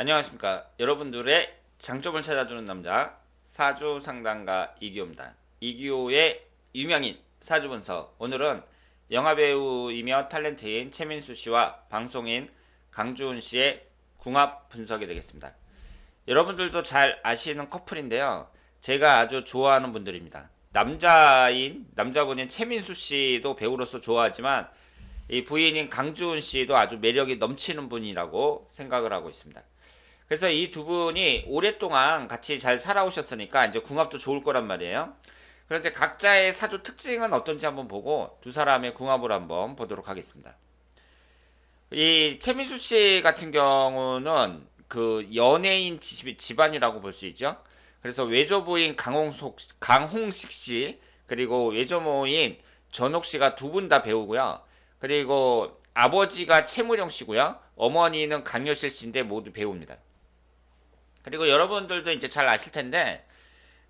안녕하십니까. 여러분들의 장점을 찾아주는 남자 사주 상담가 이기호입니다. 이기호의 유명인 사주 분석. 오늘은 영화배우이며 탤런트인 최민수 씨와 방송인 강주훈 씨의 궁합 분석이 되겠습니다. 여러분들도 잘 아시는 커플인데요. 제가 아주 좋아하는 분들입니다. 남자분인 최민수 씨도 배우로서 좋아하지만 이 부인인 강주훈 씨도 아주 매력이 넘치는 분이라고 생각을 하고 있습니다. 그래서 이 두 분이 오랫동안 같이 잘 살아오셨으니까 이제 궁합도 좋을 거란 말이에요. 그런데 각자의 사주 특징은 어떤지 한번 보고 두 사람의 궁합을 한번 보도록 하겠습니다. 이 최민수 씨 같은 경우는 그 연예인 집안이라고 볼 수 있죠. 그래서 외조부인 강홍식 씨 그리고 외조모인 전옥 씨가 두 분 다 배우고요. 그리고 아버지가 최무룡 씨고요. 어머니는 강효실 씨인데 모두 배우입니다. 그리고 여러분들도 이제 잘 아실 텐데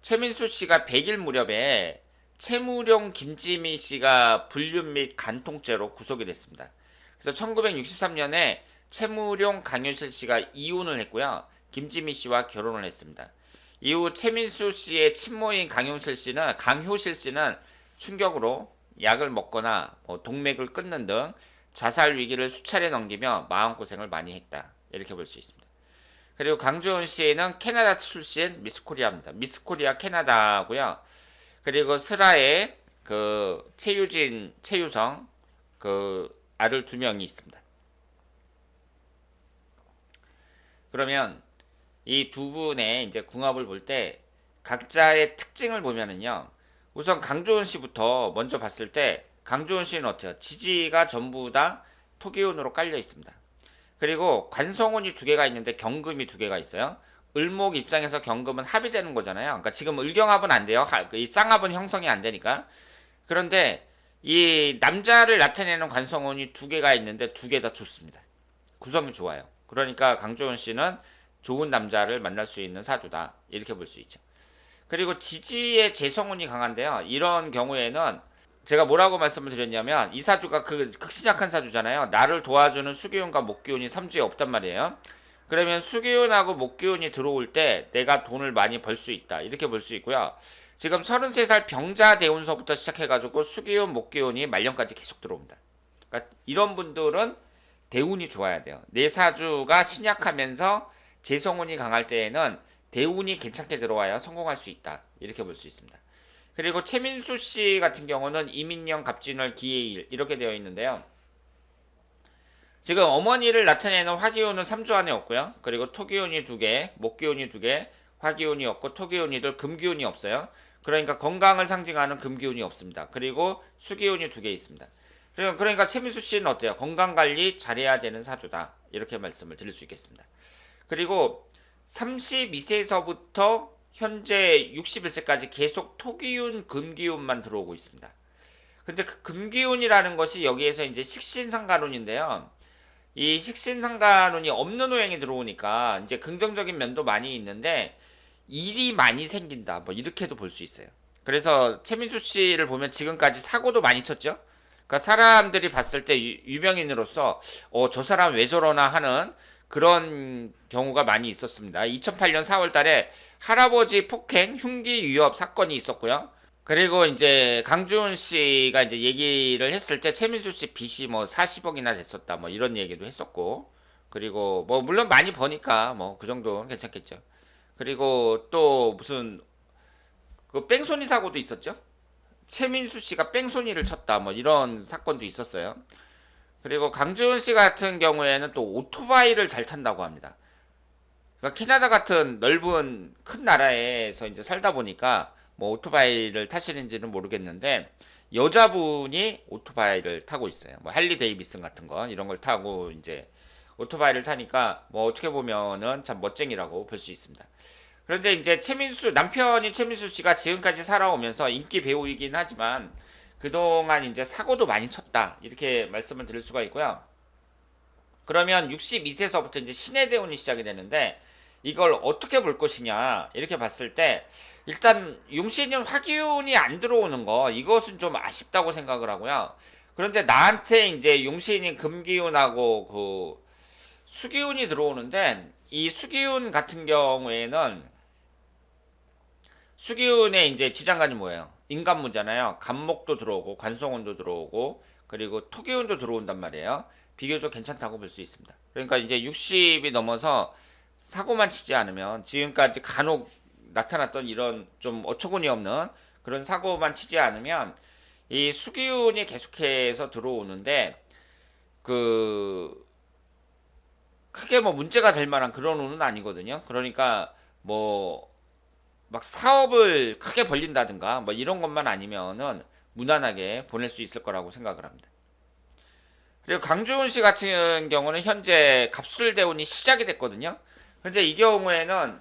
최민수 씨가 100일 무렵에 최무룡 김지미 씨가 불륜 및 간통죄로 구속이 됐습니다. 그래서 1963년에 최무룡 강효실 씨가 이혼을 했고요. 김지미 씨와 결혼을 했습니다. 이후 최민수 씨의 친모인 강효실 씨는 충격으로 약을 먹거나 동맥을 끊는 등 자살 위기를 수차례 넘기며 마음고생을 많이 했다. 이렇게 볼 수 있습니다. 그리고 강주훈 씨는 캐나다 출신 미스코리아입니다. 미스코리아 캐나다고요. 그리고 슬하에 그 최유성 그 아들 두 명이 있습니다. 그러면 이 두 분의 이제 궁합을 볼 때 각자의 특징을 보면은요. 우선 강주훈 씨부터 먼저 봤을 때 강주훈 씨는 어때요? 지지가 전부 다 토기운으로 깔려 있습니다. 그리고 관성운이 두 개가 있는데 경금이 두 개가 있어요. 을목 입장에서 경금은 합이 되는 거잖아요. 그러니까 지금 을경합은 안 돼요. 이 쌍합은 형성이 안 되니까. 그런데 이 남자를 나타내는 관성운이 두 개가 있는데 두 개 다 좋습니다. 구성이 좋아요. 그러니까 강조은 씨는 좋은 남자를 만날 수 있는 사주다. 이렇게 볼 수 있죠. 그리고 지지의 재성운이 강한데요. 이런 경우에는 제가 뭐라고 말씀을 드렸냐면 이 사주가 그 극신약한 사주잖아요. 나를 도와주는 수기운과 목기운이 삼주에 없단 말이에요. 그러면 수기운하고 목기운이 들어올 때 내가 돈을 많이 벌 수 있다. 이렇게 볼 수 있고요. 지금 33살 병자 대운서부터 시작해가지고 수기운, 목기운이 말년까지 계속 들어옵니다. 그러니까 이런 분들은 대운이 좋아야 돼요. 내 사주가 신약하면서 재성운이 강할 때에는 대운이 괜찮게 들어와야 성공할 수 있다. 이렇게 볼 수 있습니다. 그리고 최민수 씨 같은 경우는 이민년 갑진월 기해일 이렇게 되어 있는데요. 지금 어머니를 나타내는 화기운은 3주 안에 없고요. 그리고 토기운이 2개, 목기운이 2개, 화기운이 없고 토기운이들 금기운이 없어요. 그러니까 건강을 상징하는 금기운이 없습니다. 그리고 수기운이 2개 있습니다. 그러니까 최민수 씨는 어때요? 건강관리 잘해야 되는 사주다. 이렇게 말씀을 드릴 수 있겠습니다. 그리고 32세에서부터 현재 61세까지 계속 토기운, 금기운만 들어오고 있습니다. 근데 그 금기운이라는 것이 여기에서 이제 식신상간운인데요. 이 식신상간운이 없는 오행이 들어오니까 이제 긍정적인 면도 많이 있는데 일이 많이 생긴다. 뭐 이렇게도 볼 수 있어요. 그래서 최민수 씨를 보면 지금까지 사고도 많이 쳤죠. 그러니까 사람들이 봤을 때 유명인으로서 저 사람 왜 저러나 하는 그런 경우가 많이 있었습니다. 2008년 4월 달에 할아버지 폭행, 흉기 위협 사건이 있었고요. 그리고 이제 강주훈 씨가 이제 얘기를 했을 때 최민수 씨 빚이 뭐 40억이나 됐었다. 뭐 이런 얘기도 했었고. 그리고 뭐 물론 많이 버니까 뭐 그 정도는 괜찮겠죠. 그리고 또 무슨 그 뺑소니 사고도 있었죠. 최민수 씨가 뺑소니를 쳤다. 뭐 이런 사건도 있었어요. 그리고 강주은 씨 같은 경우에는 또 오토바이를 잘 탄다고 합니다. 그러니까 캐나다 같은 넓은 큰 나라에서 이제 살다 보니까 뭐 오토바이를 타시는지는 모르겠는데 여자분이 오토바이를 타고 있어요. 뭐 할리 데이비슨 같은 거 이런 걸 타고 이제 오토바이를 타니까 뭐 어떻게 보면은 참 멋쟁이라고 볼 수 있습니다. 그런데 이제 남편인 최민수 씨가 지금까지 살아오면서 인기 배우이긴 하지만 그동안 이제 사고도 많이 쳤다. 이렇게 말씀을 드릴 수가 있고요. 그러면 62세서부터 이제 신의 대운이 시작이 되는데 이걸 어떻게 볼 것이냐. 이렇게 봤을 때 일단 용신은 화기운이 안 들어오는 거 이것은 좀 아쉽다고 생각을 하고요. 그런데 나한테 이제 용신이 금기운하고 그 수기운이 들어오는데 이 수기운 같은 경우에는 수기운의 이제 지장간이 뭐예요? 인간무잖아요. 간목도 들어오고 관성운도 들어오고 그리고 토기운도 들어온단 말이에요. 비교적 괜찮다고 볼 수 있습니다. 그러니까 이제 60이 넘어서 사고만 치지 않으면 지금까지 간혹 나타났던 이런 좀 어처구니 없는 그런 사고만 치지 않으면 이 수기운이 계속해서 들어오는데 그 크게 뭐 문제가 될 만한 그런 운은 아니거든요. 그러니까 뭐 막 사업을 크게 벌린다든가 뭐 이런 것만 아니면은 무난하게 보낼 수 있을 거라고 생각을 합니다. 그리고 강주훈 씨 같은 경우는 현재 갑술대운이 시작이 됐거든요. 근데 이 경우에는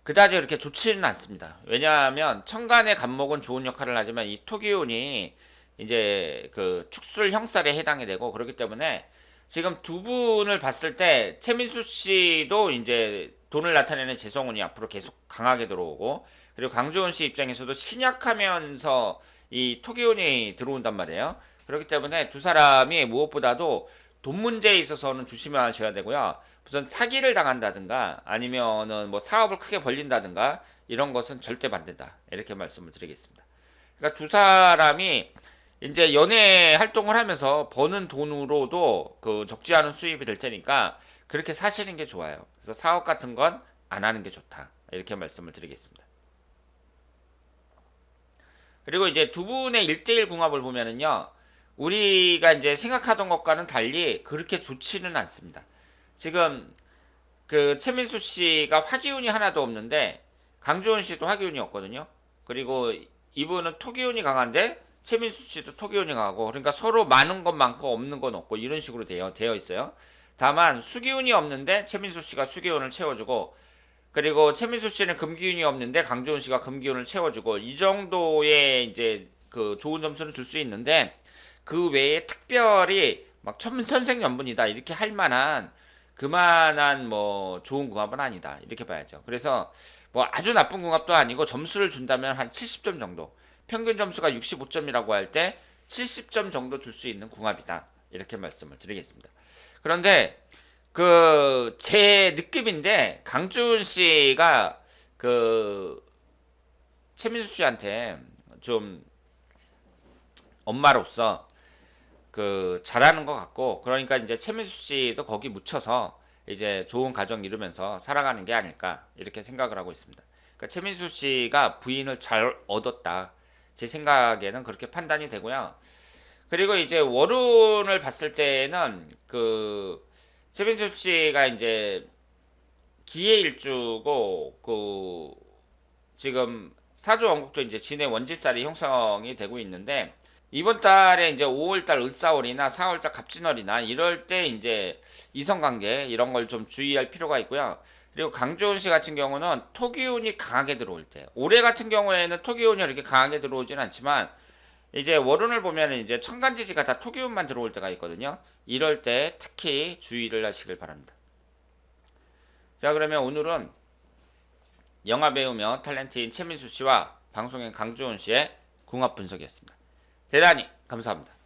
그다지 그렇게 좋지는 않습니다. 왜냐하면 천간의 간목은 좋은 역할을 하지만 이 토기운이 이제 그 축술 형살에 해당이 되고 그렇기 때문에 지금 두 분을 봤을 때 최민수 씨도 이제 돈을 나타내는 재성운이 앞으로 계속 강하게 들어오고 그리고 강주훈 씨 입장에서도 신약하면서 이 토기운이 들어온단 말이에요. 그렇기 때문에 두 사람이 무엇보다도 돈 문제에 있어서는 조심하셔야 되고요. 우선 사기를 당한다든가 아니면은 뭐 사업을 크게 벌린다든가 이런 것은 절대 안 된다. 이렇게 말씀을 드리겠습니다. 그러니까 두 사람이 이제 연애 활동을 하면서 버는 돈으로도 그 적지 않은 수입이 될 테니까 그렇게 사시는 게 좋아요. 그래서 사업 같은 건 안 하는 게 좋다. 이렇게 말씀을 드리겠습니다. 그리고 이제 두 분의 1대1 궁합을 보면은요. 우리가 이제 생각하던 것과는 달리 그렇게 좋지는 않습니다. 지금 그 최민수 씨가 화기운이 하나도 없는데 강주원 씨도 화기운이 없거든요. 그리고 이분은 토기운이 강한데 최민수 씨도 토기운이 강하고 그러니까 서로 많은 건 많고 없는 건 없고 이런 식으로 되어 있어요. 다만 수기운이 없는데 최민수 씨가 수기운을 채워주고 그리고 최민수 씨는 금기운이 없는데 강주원 씨가 금기운을 채워주고 이 정도의 이제 그 좋은 점수는 줄 수 있는데 그 외에 특별히 막 천선생연분이다 이렇게 할 만한 그만한 뭐 좋은 궁합은 아니다 이렇게 봐야죠. 그래서 뭐 아주 나쁜 궁합도 아니고 점수를 준다면 한 70점 정도 평균 점수가 65점이라고 할 때 70점 정도 줄 수 있는 궁합이다 이렇게 말씀을 드리겠습니다. 그런데 그 제 느낌인데 강준 씨가 그 최민수 씨한테 좀 엄마로서 그 잘하는 것 같고 그러니까 이제 최민수 씨도 거기 묻혀서 이제 좋은 가정 이루면서 살아가는 게 아닐까 이렇게 생각을 하고 있습니다. 그러니까 최민수 씨가 부인을 잘 얻었다. 제 생각에는 그렇게 판단이 되고요. 그리고 이제 월운을 봤을 때는 그 최민수 씨가 이제 기해일주고 그 지금 사주 원국도 이제 진해 원지살이 형성이 되고 있는데 이번 달에 이제 5월달 을사월이나 4월달 갑진월이나 이럴 때 이제 이성관계 이런 걸 좀 주의할 필요가 있고요. 그리고 강주훈 씨 같은 경우는 토기운이 강하게 들어올 때 올해 같은 경우에는 토기운이 이렇게 강하게 들어오진 않지만 이제 월운을 보면 이제 천간지지가 다 토기운만 들어올 때가 있거든요. 이럴 때 특히 주의를 하시길 바랍니다. 자 그러면 오늘은 영화배우며 탤런트인 최민수 씨와 방송인 강주훈 씨의 궁합 분석이었습니다. 대단히 감사합니다.